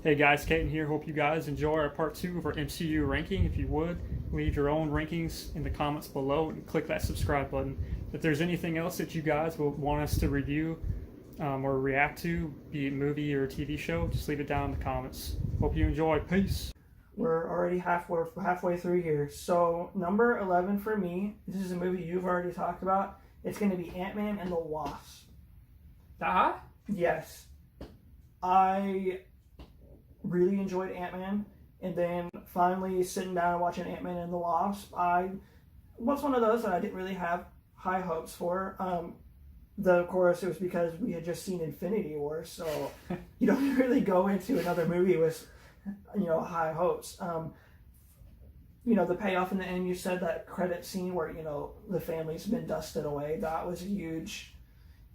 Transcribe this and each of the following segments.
Hey guys, Caden here. Hope you guys enjoy our part 2 of our MCU ranking. If you would, leave your own rankings in the comments below and click that subscribe button. If there's anything else that you guys will want us to review or react to, be it movie or TV show, just leave it down in the comments. Hope you enjoy. Peace. We're already halfway through here. So number 11 for me, this is a movie you've already talked about. It's going to be Ant-Man and the Wasp. Yes. I really enjoyed Ant-Man, and then finally sitting down and watching Ant-Man and the Wasp, I was one of those that I didn't really have high hopes for. Of course, it was because we had just seen Infinity War, so you don't really go into another movie with, high hopes. The payoff in the end, you said that credit scene where, the family's been dusted away, that was huge.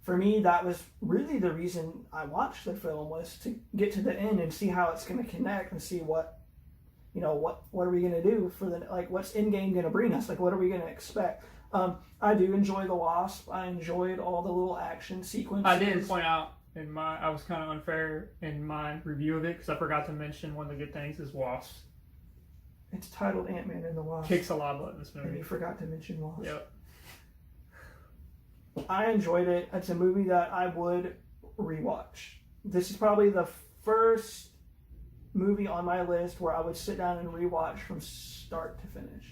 For me, that was really the reason I watched the film, was to get to the end and see how it's going to connect and see what are we going to do for what's Endgame going to bring us? What are we going to expect? I do enjoy the Wasp. I enjoyed all the little action sequences. I did point out I was kind of unfair in my review of it because I forgot to mention one of the good things is Wasp. It's titled Ant-Man and the Wasp. Kicks a lot of butt in this movie. And you forgot to mention Wasp. Yep. I enjoyed it. It's a movie that I would rewatch. This is probably the first movie on my list where I would sit down and rewatch from start to finish.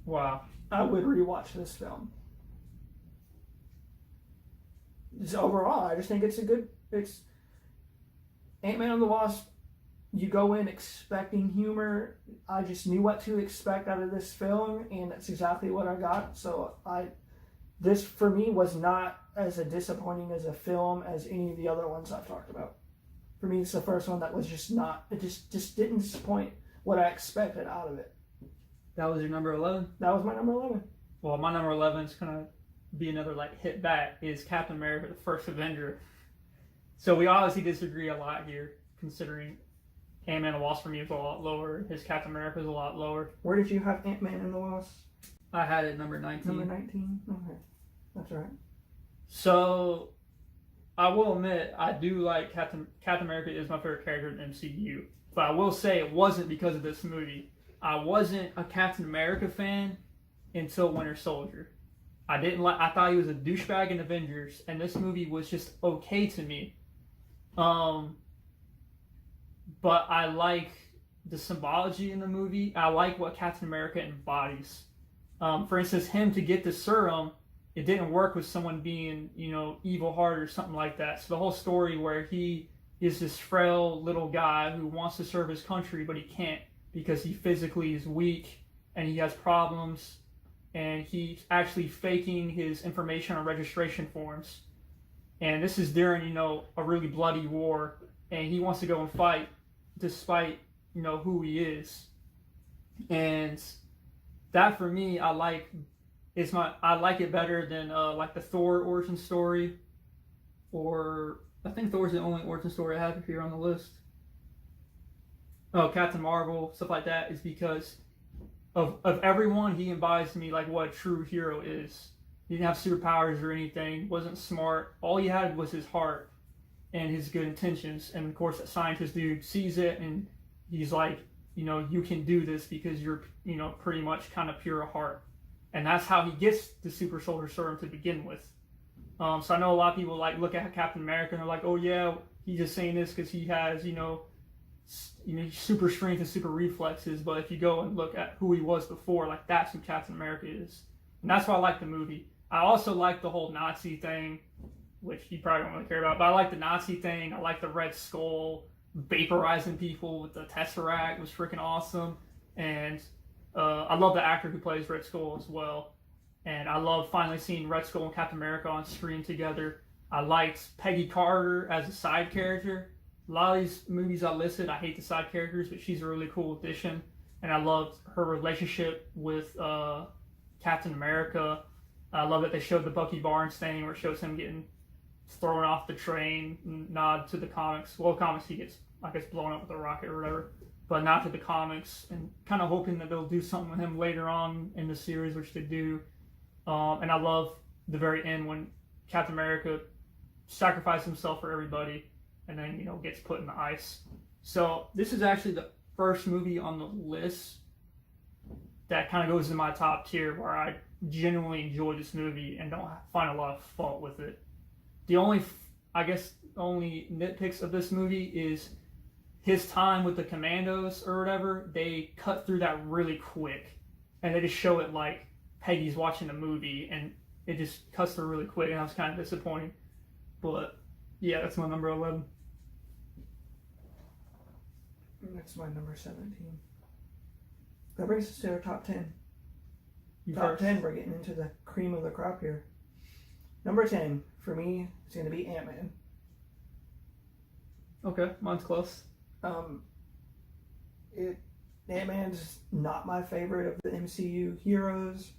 Wow. I would rewatch this film. Just overall, I just think it's Ant-Man and the Wasp. You go in expecting humor. I just knew what to expect out of this film, and that's exactly what I got. So this for me was not as disappointing as a film as any of the other ones I've talked about. For me, it's the first one that was just not. It just didn't disappoint what I expected out of it. That was your number 11? That was my number 11. Well, my number 11 is going to be another hit back, is Captain America, the First Avenger. So we obviously disagree a lot here, considering Ant-Man and the Wasp for me is a lot lower. His Captain America is a lot lower. Where did you have Ant-Man and the Wasp? I had it number 19. Number 19? Okay. That's right. So, I will admit, I do like Captain America is my favorite character in the MCU. But I will say it wasn't because of this movie. I wasn't a Captain America fan until Winter Soldier. I thought he was a douchebag in Avengers, and this movie was just okay to me. But I like the symbology in the movie. I like what Captain America embodies. For instance, him to get the serum, it didn't work with someone being, evil heart or something like that. So the whole story where he is this frail little guy who wants to serve his country, but he can't because he physically is weak and he has problems, and he's actually faking his information on registration forms. And this is during, a really bloody war, and he wants to go and fight despite, who he is. And that for me, I like it better than the Thor origin story, or I think Thor's the only origin story I have here on the list. Oh, Captain Marvel, stuff like that, is because of everyone, he embodies to me what a true hero is. He didn't have superpowers or anything, wasn't smart. All he had was his heart and his good intentions. And of course, that scientist dude sees it, and he's like, you can do this because you're, pretty much kind of pure of heart. And that's how he gets the super soldier serum to begin with. So I know a lot of people look at Captain America and they're like, oh yeah, he's just saying this because he has, super strength and super reflexes. But if you go and look at who he was before, that's who Captain America is. And that's why I like the movie. I also like the whole Nazi thing, which you probably don't really care about, but I like the Nazi thing. I like the Red Skull vaporizing people with the Tesseract. It was freaking awesome. And I love the actor who plays Red Skull as well. And I love finally seeing Red Skull and Captain America on screen together. I liked Peggy Carter as a side character. A lot of these movies I listed, I hate the side characters, but she's a really cool addition. And I loved her relationship with Captain America. I love that they showed the Bucky Barnes thing where it shows him getting thrown off the train, nod to the comics. Well, comics he gets, blown up with a rocket or whatever. But not to the comics, and kind of hoping that they'll do something with him later on in the series, which they do. And I love the very end when Captain America sacrificed himself for everybody, and then gets put in the ice. So this is actually the first movie on the list that kind of goes in my top tier where I genuinely enjoy this movie and don't find a lot of fault with it. The only nitpicks of this movie is his time with the commandos or whatever. They cut through that really quick, and they just show it like Peggy's watching the movie, and it just cuts through really quick, and I was kind of disappointed. But yeah, that's my number 11. That's my number 17. That brings us to our top 10. Top 10, we're getting into the cream of the crop here. Number 10, for me, it's going to be Ant-Man. Okay, mine's close. Ant-Man's not my favorite of the MCU heroes.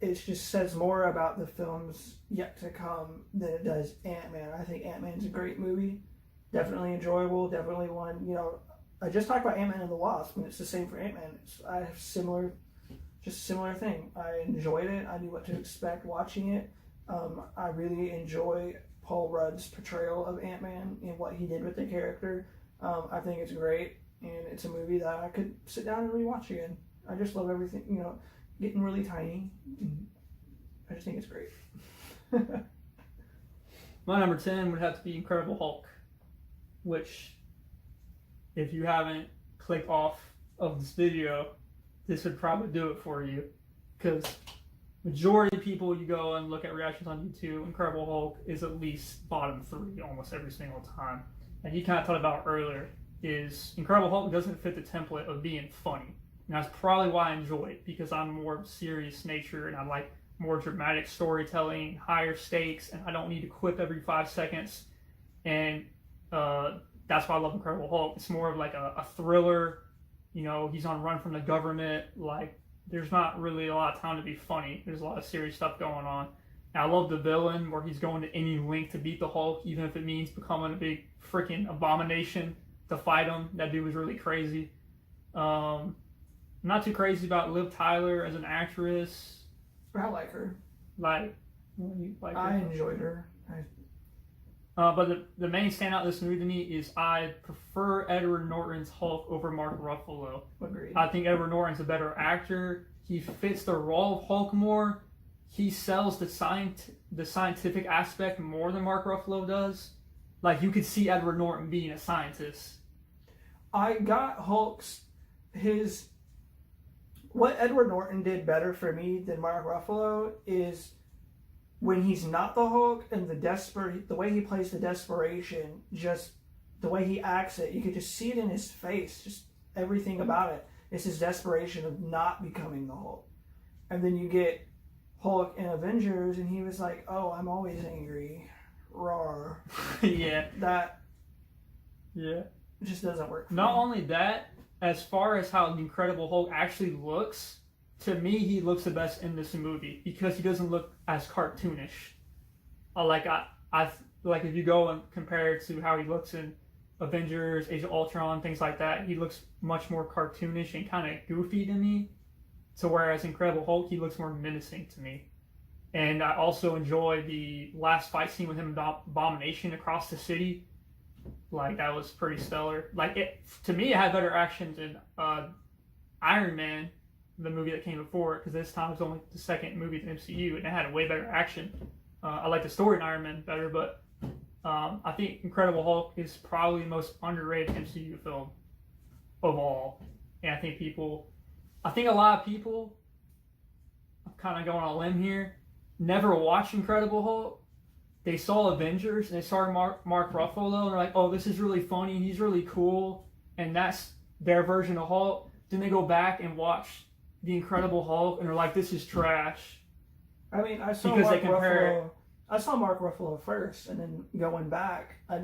It just says more about the films yet to come than it does Ant-Man. I think Ant-Man's a great movie. Definitely enjoyable. Definitely one, I just talked about Ant-Man and the Wasp, and it's the same for Ant-Man. I have similar thing. I enjoyed it. I knew what to expect watching it. I really enjoy Paul Rudd's portrayal of Ant-Man and what he did with the character. I think it's great, and it's a movie that I could sit down and rewatch again. I just love everything, getting really tiny. I just think it's great. My number 10 would have to be Incredible Hulk, which, if you haven't clicked off of this video, this would probably do it for you, because majority of people, you go and look at reactions on YouTube, Incredible Hulk is at least bottom 3 almost every single time. And you kind of talked about earlier, is Incredible Hulk doesn't fit the template of being funny. And that's probably why I enjoy it, because I'm more of a serious nature, and I like more dramatic storytelling, higher stakes, and I don't need to quip every 5 seconds. And that's why I love Incredible Hulk. It's more of like a thriller. He's on run from the government. Like, there's not really a lot of time to be funny. There's a lot of serious stuff going on. And I love the villain, where he's going to any length to beat the Hulk, even if it means becoming a big freaking abomination to fight him. That dude was really crazy. Not too crazy about Liv Tyler as an actress. I like her. I enjoyed her. But the main standout of this movie to me is I prefer Edward Norton's Hulk over Mark Ruffalo. Agreed. I think Edward Norton's a better actor. He fits the role of Hulk more. He sells the scientific aspect more than Mark Ruffalo does. Like, you could see Edward Norton being a scientist. I got what Edward Norton did better for me than Mark Ruffalo is when he's not the Hulk, and the way he plays the desperation, just the way he acts it, you could just see it in his face, just everything about it. It's his desperation of not becoming the Hulk. And then you get Hulk in Avengers, and he was like, "Oh, I'm always angry." Roar. Yeah. That Yeah. just doesn't work for Not me. only that, as far as how the Incredible Hulk actually looks, to me, he looks the best in this movie because he doesn't look as cartoonish. Like if you go and compare it to how he looks in Avengers, Age of Ultron, things like that, he looks much more cartoonish and kind of goofy to me. So whereas Incredible Hulk, he looks more menacing to me. And I also enjoy the last fight scene with him and Abomination across the city. Like, that was pretty stellar. To me, it had better action than Iron Man, the movie that came before it, because this time it was only the second movie in the MCU, and it had a way better action. I like the story in Iron Man better, but I think Incredible Hulk is probably the most underrated MCU film of all. And I think a lot of people, I'm kind of going on a limb here, never watched Incredible Hulk. They saw Avengers and they saw Mark Ruffalo, and they're like, "Oh, this is really funny. He's really cool," and that's their version of Hulk. Then they go back and watch The Incredible Hulk, and they're like, "This is trash." I mean, I saw Mark Ruffalo first, and then going back, I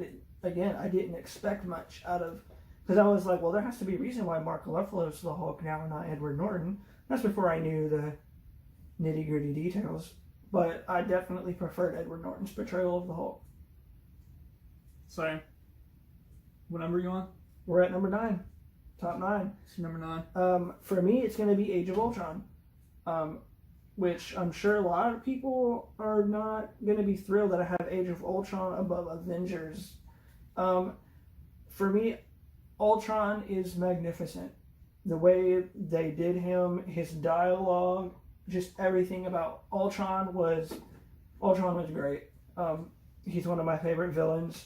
didn't expect much out of, because I was like, well, there has to be a reason why Mark Ruffalo is the Hulk now and not Edward Norton. That's before I knew the nitty gritty details. But I definitely preferred Edward Norton's portrayal of the Hulk. Same. What number are you on? We're at number 9. Top 9. It's number 9. For me, it's going to be Age of Ultron. which I'm sure a lot of people are not going to be thrilled that I have Age of Ultron above Avengers. For me, Ultron is magnificent. The way they did him, his dialogue, just everything about Ultron was great. He's one of my favorite villains.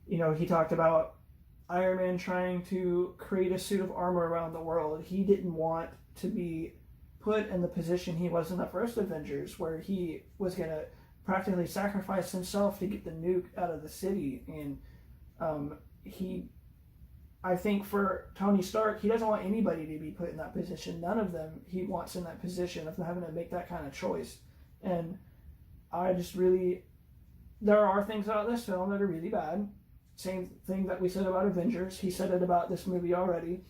He talked about Iron Man trying to create a suit of armor around the world. He didn't want to be put in the position he was in the first Avengers, where he was going to practically sacrifice himself to get the nuke out of the city. And I think for Tony Stark, he doesn't want anybody to be put in that position. None of them he wants in that position of having to make that kind of choice. And there are things about this film that are really bad. Same thing that we said about Avengers. He said it about this movie already.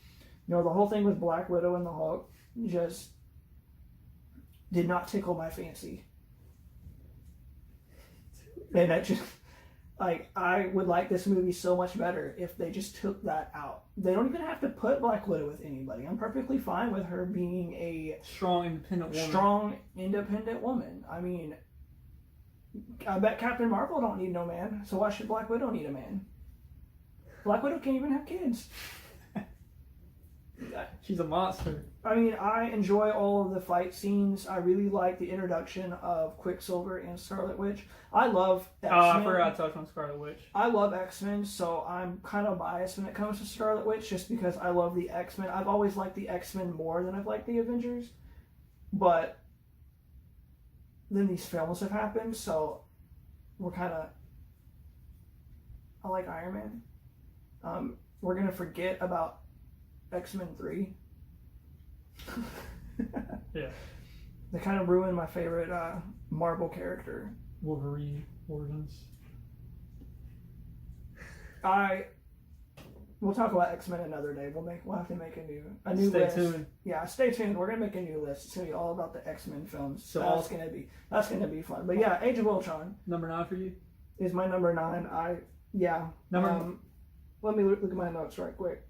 The whole thing with Black Widow and the Hulk just did not tickle my fancy. And that just, I would like this movie so much better if they just took that out. They don't even have to put Black Widow with anybody. I'm perfectly fine with her being a strong, independent woman. I mean, I bet Captain Marvel don't need no man, so why should Black Widow need a man? Black Widow can't even have kids. She's a monster. I mean, I enjoy all of the fight scenes. I really like the introduction of Quicksilver and Scarlet Witch. I love X-Men. Oh, I forgot to touch on Scarlet Witch. I love X-Men, so I'm kind of biased when it comes to Scarlet Witch just because I love the X-Men. I've always liked the X-Men more than I've liked the Avengers. But then these films have happened, so I like Iron Man. We're going to forget about X-Men 3. Yeah. They kind of ruined my favorite Marvel character. Wolverine origins. We'll talk about X-Men another day. We'll have to make a new Stay list. tuned. Yeah, stay tuned. We're gonna make a new list. It's gonna be all about the X-Men films. So that's gonna be fun. But yeah, Age of Ultron. Number 9 for you? Is my number 9. Let me look at my notes right quick.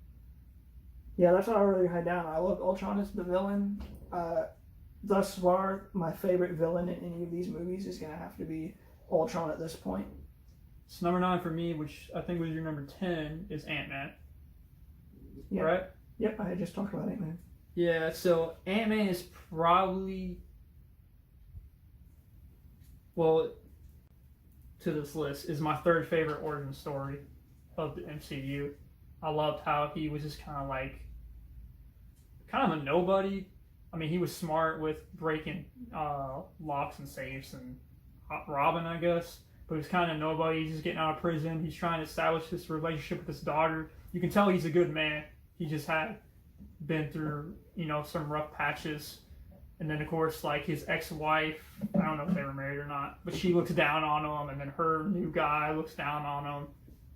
Yeah, that's what I already had down. I love Ultron as the villain. Thus far, my favorite villain in any of these movies is gonna have to be Ultron at this point. So number 9 for me, which I think was your number 10, is Ant-Man. Yeah. Right? Yep, I had just talked about Ant-Man. Yeah, so Ant-Man is probably, to this list, is my third favorite origin story of the MCU. I loved how he was just kind of a nobody. I mean, he was smart with breaking locks and safes and robbing, I guess. But he's kind of nobody. He's just getting out of prison. He's trying to establish this relationship with his daughter. You can tell he's a good man. He just had been through, some rough patches. And then, of course, his ex-wife, I don't know if they were married or not, but she looks down on him. And then her new guy looks down on him.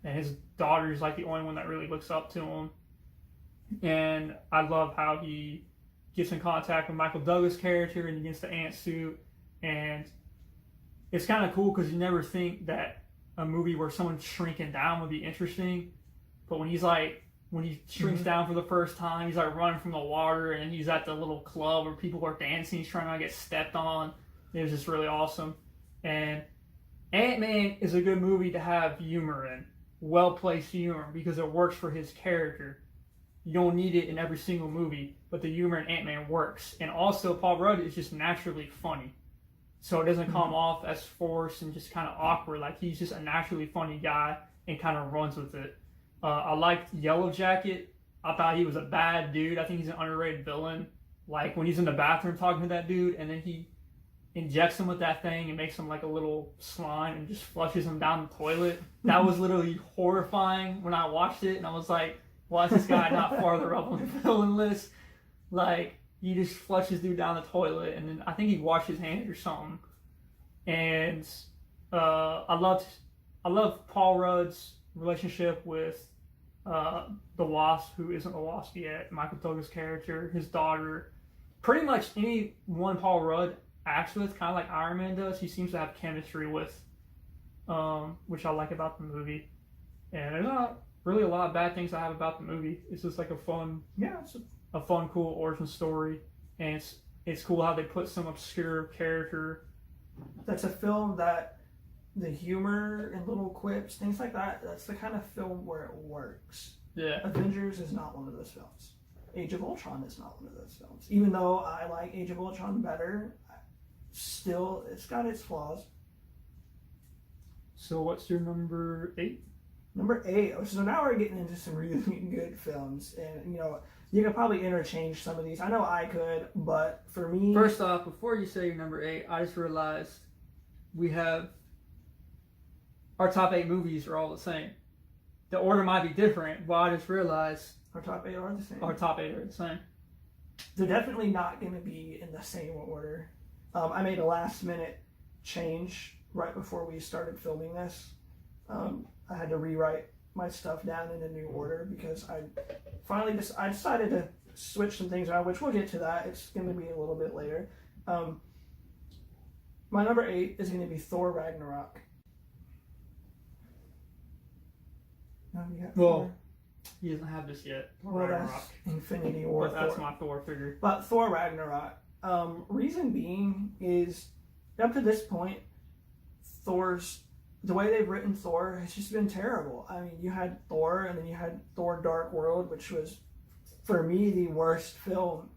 And his daughter's the only one that really looks up to him. And I love how he gets in contact with Michael Douglas' character and he gets the ant suit. And it's kind of cool because you never think that a movie where someone's shrinking down would be interesting. But when he shrinks down for the first time, he's running from the water and he's at the little club where people are dancing. He's trying not to get stepped on. It was just really awesome. And Ant-Man is a good movie to have humor in. Well-placed humor because it works for his character. You don't need it in every single movie, but the humor in Ant-Man works. And also, Paul Rudd is just naturally funny. So it doesn't come off as forced and just kind of awkward. He's just a naturally funny guy and kind of runs with it. I liked Yellow Jacket. I thought he was a bad dude. I think he's an underrated villain. When he's in the bathroom talking to that dude and then he injects him with that thing and makes him a little slime and just flushes him down the toilet. That was literally horrifying when I watched it. And I was like, why is this guy not farther up on the villain list? He just flushes dude down the toilet, and then I think he washed his hands or something. And I love Paul Rudd's relationship with the Wasp, who isn't the Wasp yet. Michael Douglas' character, his daughter, pretty much anyone Paul Rudd acts with, kind of like Iron Man does. He seems to have chemistry with, which I like about the movie. And there's not really a lot of bad things I have about the movie. It's just a fun, cool origin story. And it's cool how they put some obscure character. That's a film that the humor and little quips, things like that, that's the kind of film where it works. Yeah. Avengers is not one of those films. Age of Ultron is not one of those films. Even though I like Age of Ultron better, still, it's got its flaws. So what's your number 8? Number 8. So now we're getting into some really good films. And, you know, you could probably interchange some of these. I know I could, but for me... First off, before you say your number 8, I just realized we have... Our top 8 movies are all the same. The order might be different, but I just realized... Our top 8 are the same. Our top 8 are the same. They're definitely not going to be in the same order. I made a last-minute change right before we started filming this. I had to rewrite my stuff down in a new order because I decided to switch some things around, which we'll get to that. It's going to be a little bit later. My number 8 is going to be Thor Ragnarok. Well, he doesn't have this yet. Well, that's Infinity War. But that's my Thor figure. But Thor Ragnarok. Reason being is, up to this point, the way they've written Thor has just been terrible. I mean, you had Thor, and then you had Thor Dark World, which was, for me, the worst film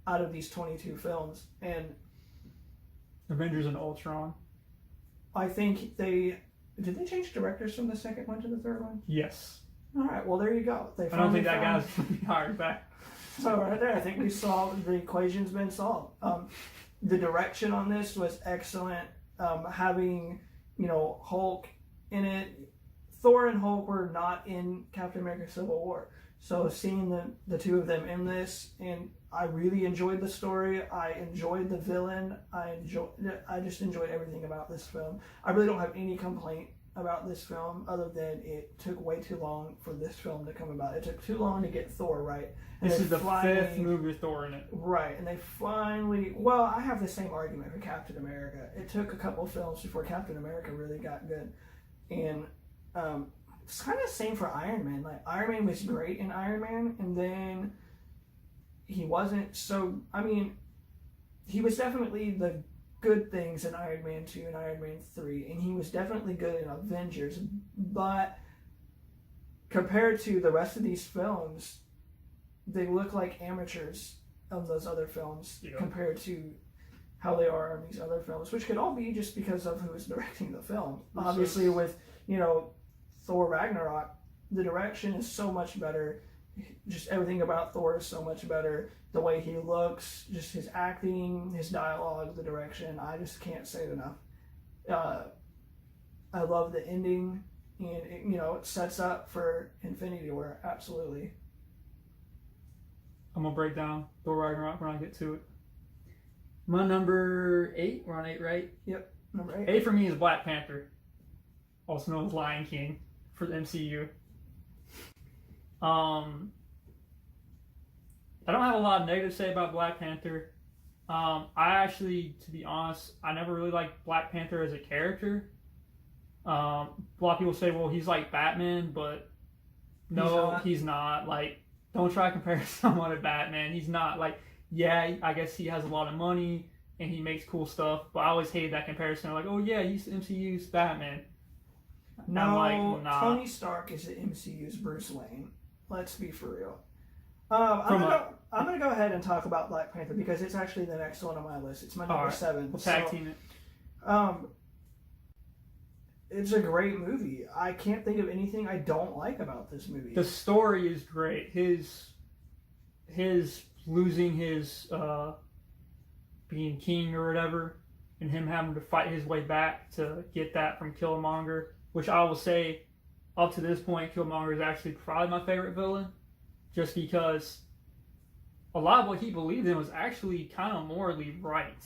out of these 22 films. And Avengers and Ultron. I think did they change directors from the second one to the third one? Yes. All right, well, there you go. I don't think that guy's going to be hired back. So right there, I think we solved, the equation's been solved. The direction on this was excellent. Having, you know, Hulk in it. Thor and Hulk were not in Captain America Civil War. So seeing the two of them in this, and I really enjoyed the story. I enjoyed the villain. I just enjoyed everything about this film. I really don't have any complaint about this film other than it took way too long for this film to come about. It took too long to get Thor right. And this is the 5th movie with Thor in it. Right, and they finally... Well, I have the same argument for Captain America. It took a couple of films before Captain America really got good. And it's kind of the same for Iron Man. Like, Iron Man was great in Iron Man, and then he wasn't so... I mean, he was definitely the good things in Iron Man 2 and Iron Man 3, and he was definitely good in Avengers, but compared to the rest of these films, they look like amateurs of those other films compared to how they are in these other films, which could all be just because of who is directing the film. Obviously, with, you know, Thor Ragnarok, the direction is so much better. Just everything about Thor is so much better. The way he looks, just his acting, his dialogue, the direction. I just can't say it enough. I love the ending, and it, you know, it sets up for Infinity War. Absolutely. I'm gonna break down Thor Ragnarok when I get to it. My number 8. We're on 8, right? Yep, number 8. 8 for me is Black Panther, also known as Lion King for the MCU. I don't have a lot of negative to say about Black Panther. I actually, to be honest, I never really liked Black Panther as a character. A lot of people say, well, he's like Batman, but no, he's not. Like, don't try to compare someone to Batman. He's not. Like, yeah, I guess he has a lot of money and he makes cool stuff, but I always hated that comparison. Like, oh yeah, he's MCU's Batman. No, I'm like, nah. Tony Stark is the MCU's Bruce Wayne. Let's be for real. I'm gonna go ahead and talk about Black Panther because it's actually the next one on my list. It's my number 7. We'll tag team it. It's a great movie. I can't think of anything I don't like about this movie. The story is great. His losing his being king or whatever, and him having to fight his way back to get that from Killmonger, which I will say, up to this point, Killmonger is actually probably my favorite villain, just because a lot of what he believed in was actually kind of morally right,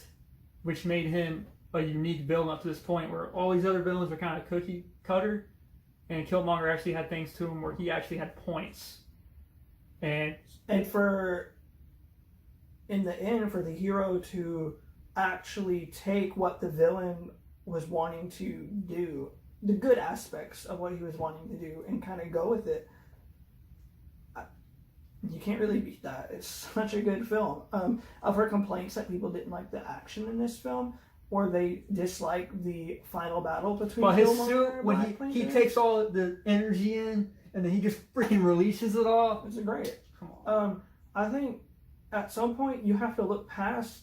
which made him a unique villain up to this point, where all these other villains are kind of cookie cutter, and Killmonger actually had things to him where he actually had points. And for, in the end, for the hero to actually take what the villain was wanting to do, the good aspects of what he was wanting to do, and kind of go with it, You can't really beat that. It's such a good film. I've heard complaints that people didn't like the action in this film, or they dislike the final battle between. But his Killmonger suit, and when Black he Panther. takes all the energy in, and then he just freaking releases it all. It's great. Come on. I think at some point you have to look past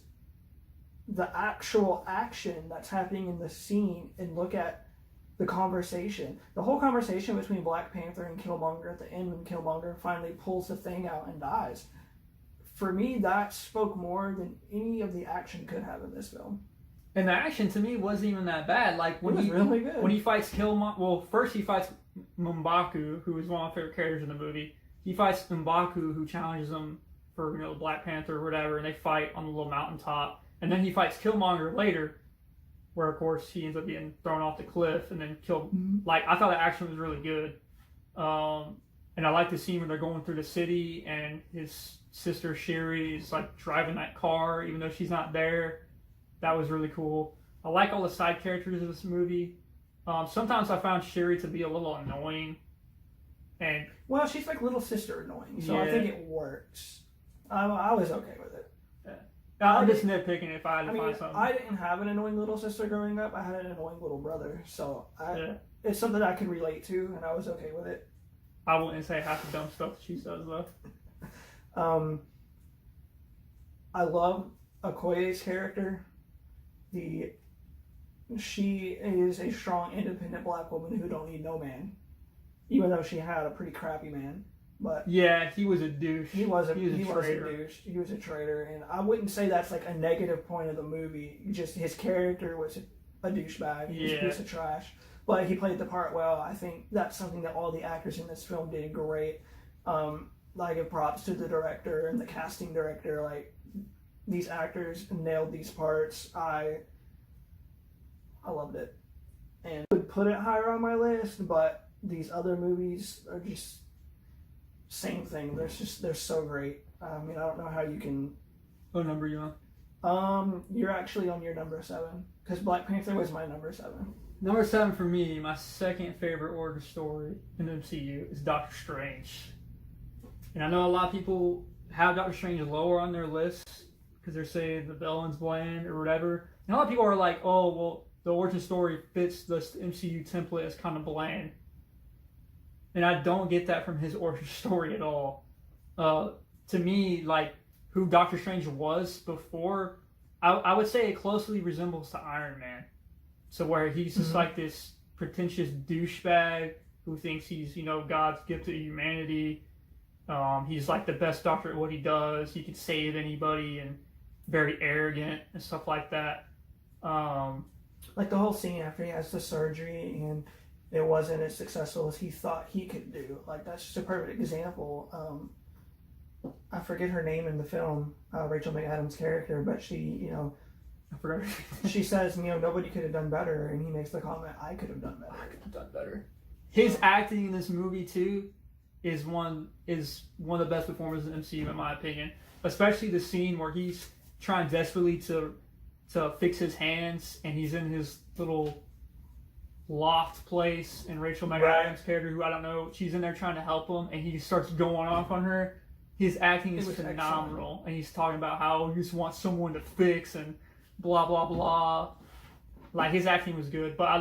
the actual action that's happening in the scene and look at the conversation. The whole conversation between Black Panther and Killmonger at the end when Killmonger finally pulls the thing out and dies. For me, that spoke more than any of the action could have in this film. And the action to me wasn't even that bad. Like when It was really good. when he fights Killmonger. Well, first he fights M'Baku, who is one of my favorite characters in the movie. He fights M'Baku, who challenges him for Black Panther or whatever, and they fight on the little mountaintop. And then he fights Killmonger later, where of course he ends up getting thrown off the cliff and then killed. Mhm. Like I thought the action was really good, and I like the scene where they're going through the city and his sister Sherry is like driving that car even though she's not there. That was really cool. I like all the side characters of this movie. Sometimes I found Sherry to be a little annoying, and Well, she's like little sister annoying, so I Yeah. think it works. I was okay with it. I'm just nitpicking if I had to I mean, find something. I didn't have an annoying little sister growing up. I had an annoying little brother, so Yeah. it's something I could relate to, and I was okay with it. I wouldn't say half the dumb stuff that she says though. I love Okoye's character. She is a strong, independent black woman who don't need no man, even though she had a pretty crappy man. But Yeah, he was a douche. he was a traitor. douche. He was a traitor, and I wouldn't say that's like a negative point of the movie. Just his character was a douchebag. He was a Yeah. piece of trash. But he played the part well. I think that's something that all the actors in this film did great. I give props to the director and the casting director. Like these actors nailed these parts. I loved it, and I would put it higher on my list. But these other movies are just same thing. They're so great. I mean, I don't know how you can. What number you on? You're actually on your number 7 because Black Panther was my number 7. Number 7 for me, my second favorite origin story in the MCU is Doctor Strange. And I know a lot of people have Doctor Strange lower on their list because they're saying the villain's bland or whatever. And a lot of people are like, oh, well, the origin story fits this MCU template as kind of bland. And I don't get that from his origin story at all. To me, like, who Doctor Strange was before, I would say it closely resembles to Iron Man. So where he's just like this pretentious douchebag who thinks he's, God's gift to humanity. He's like the best doctor at what he does. He can save anybody and very arrogant and stuff like that. Like the whole scene after he has the surgery and it wasn't as successful as he thought he could do. Like that's just a perfect example. I forget her name in the film, Rachel McAdams' character, but she, I forgot. she says, nobody could have done better, and he makes the comment, I could have done better. I could have done better. His acting in this movie too is one of the best performances in MCU in my opinion. Especially the scene where he's trying desperately to fix his hands and he's in his little loft place and Rachel McAdams' character, who I don't know, she's in there trying to help him and he starts going off on her. His acting is phenomenal. Excellent. And he's talking about how he just wants someone to fix and blah blah blah. Like his acting was good, but I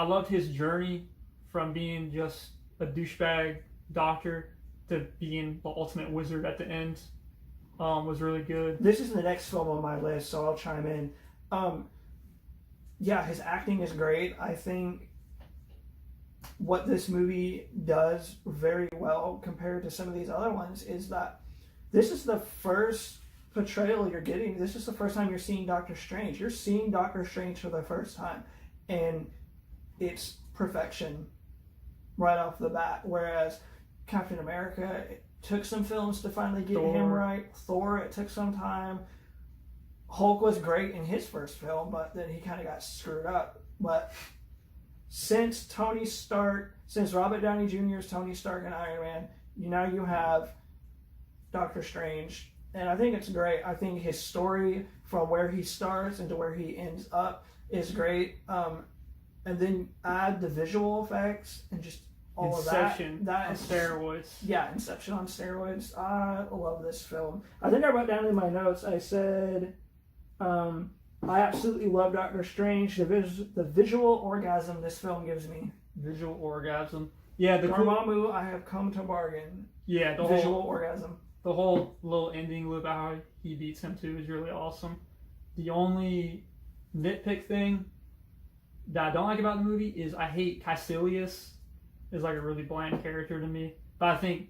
loved his journey from being just a douchebag doctor to being the ultimate wizard at the end. Was really good. This is the next film on my list, so I'll chime in. Yeah, his acting is great. I think what this movie does very well compared to some of these other ones is that this is the first portrayal you're getting. This is the first time you're seeing Doctor Strange. You're seeing Doctor Strange for the first time, and it's perfection right off the bat. Whereas Captain America, it took some films to finally get him right. Thor, it took some time. Hulk was great in his first film, but then he kind of got screwed up. But since Robert Downey Jr. is Tony Stark and Iron Man, now you have Doctor Strange. And I think it's great. I think his story from where he starts and to where he ends up is great. And then add the visual effects and just all Inception of that on is steroids. Yeah, Inception on steroids. I love this film. I think I wrote down in my notes, I said, I absolutely love Doctor Strange. The visual orgasm this film gives me. Visual orgasm. Yeah, the Dormammu, I have come to bargain. Yeah, the visual orgasm. The whole little ending loop, how he beats him too, is really awesome. The only nitpick thing that I don't like about the movie is I hate Caecilius. Is like a really bland character to me, but I think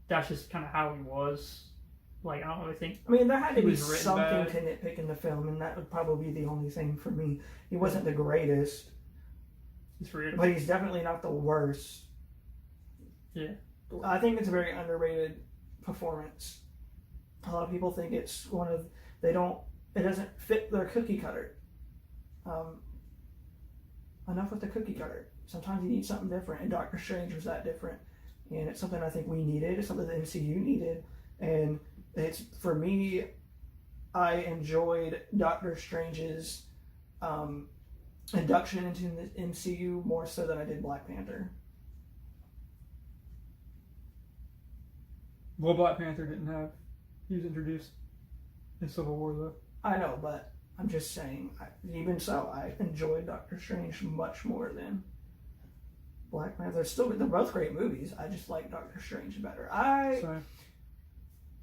that's just kind of how he was. Like, I don't really think. I mean, there had to be something bad to nitpick in the film, and that would probably be the only thing for me. He wasn't the greatest, but he's definitely not the worst. Yeah, I think it's a very underrated performance. A lot of people think it's it doesn't fit their cookie cutter. Enough with the cookie cutter. Sometimes you need something different, and Doctor Strange was that different. And it's something I think we needed. It's something the MCU needed. And it's, for me, I enjoyed Doctor Strange's induction into the MCU more so than I did Black Panther. Well, Black Panther didn't have. He was introduced in Civil War, though. I know, but I'm just saying, even so, I enjoyed Doctor Strange much more than Black Panther. They're both great movies. I just like Doctor Strange better. I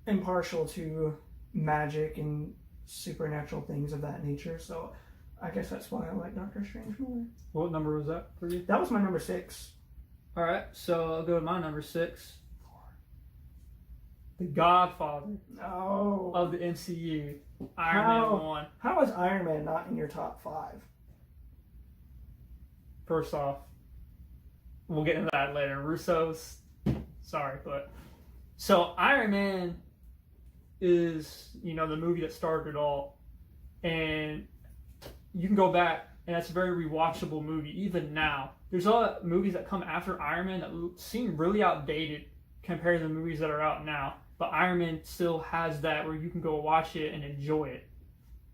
am partial to magic and supernatural things of that nature, so I guess that's why I like Doctor Strange more. What number was that for you? That was my number 6. All right, so I'll go with my number 6. The Godfather of the MCU, Iron Man 1. How is Iron Man not in your top 5? First off, we'll get into that later. Russo's, sorry, but so Iron Man is, the movie that started it all, and you can go back, and it's a very rewatchable movie even now. There's a lot of movies that come after Iron Man that seem really outdated compared to the movies that are out now. But Iron Man still has that where you can go watch it and enjoy it.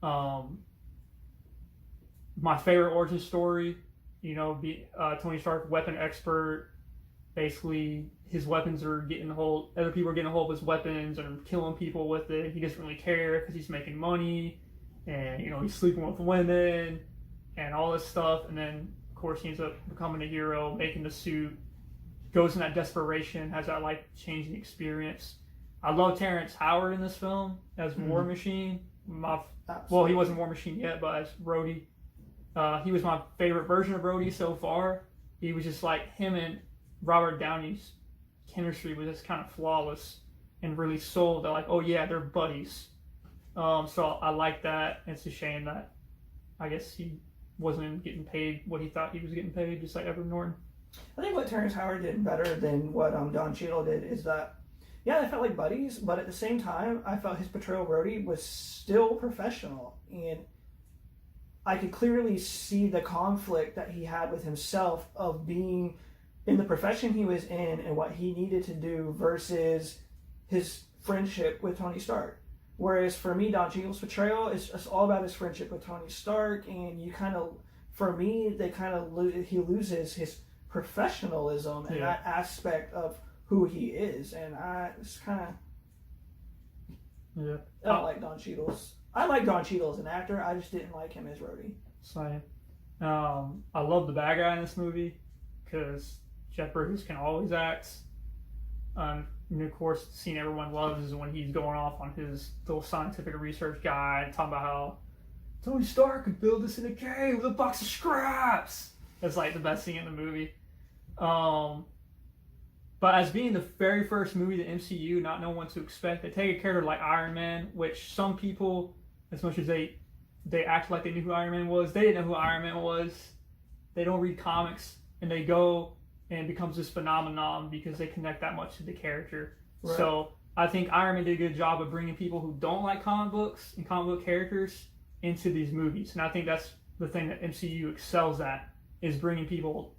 My favorite origin story, Tony Stark, weapon expert. Basically, his weapons are other people are getting a hold of his weapons and killing people with it. He doesn't really care because he's making money, and he's sleeping with women and all this stuff. And then, of course, he ends up becoming a hero, making the suit. Goes in that desperation, has that life-changing experience. I love Terrence Howard in this film as War Machine. Well, he wasn't War Machine yet, but as Rhodey. He was my favorite version of Rhodey so far. He was just like, him and Robert Downey's chemistry was just kind of flawless and really sold that, like, oh yeah, they're buddies. So I like that. It's a shame that I guess he wasn't getting paid what he thought he was getting paid, just like Edward Norton. I think what Terrence Howard did better than what Don Cheadle did is that, yeah, they felt like buddies, but at the same time, I felt his portrayal of Rhodey was still professional, and I could clearly see the conflict that he had with himself of being in the profession he was in and what he needed to do versus his friendship with Tony Stark. Whereas for me, Don Cheadle's portrayal is just all about his friendship with Tony Stark, and he loses his professionalism and that aspect of who he is, and I don't like Don Cheadle's. I like Don Cheadle as an actor. I just didn't like him as Rhodey. Same. I love the bad guy in this movie because Jeff Bridges can always act. And of course, the scene everyone loves is when he's going off on his little scientific research guide, talking about how Tony Stark could build this in a cave with a box of scraps. That's like the best scene in the movie. But as being the very first movie of the MCU, not knowing what to expect, they take a character like Iron Man, which some people, as much as they act like they knew who Iron Man was, they didn't know who Iron Man was. They don't read comics, and they go and it becomes this phenomenon because they connect that much to the character. Right. So I think Iron Man did a good job of bringing people who don't like comic books and comic book characters into these movies. And I think that's the thing that MCU excels at, is bringing people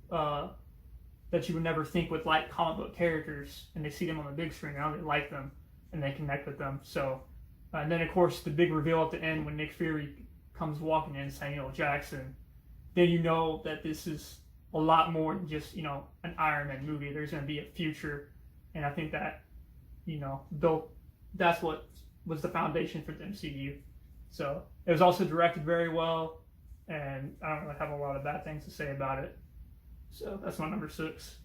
that you would never think would like comic book characters, and they see them on the big screen, now they like them, and they connect with them. So, and then of course the big reveal at the end when Nick Fury comes walking in, Samuel Jackson, then you know that this is a lot more than just, you know, an Iron Man movie. There's going to be a future, and I think that, you know, that's what was the foundation for the MCU. So it was also directed very well, and I don't really have a lot of bad things to say about it. So that's my number 6.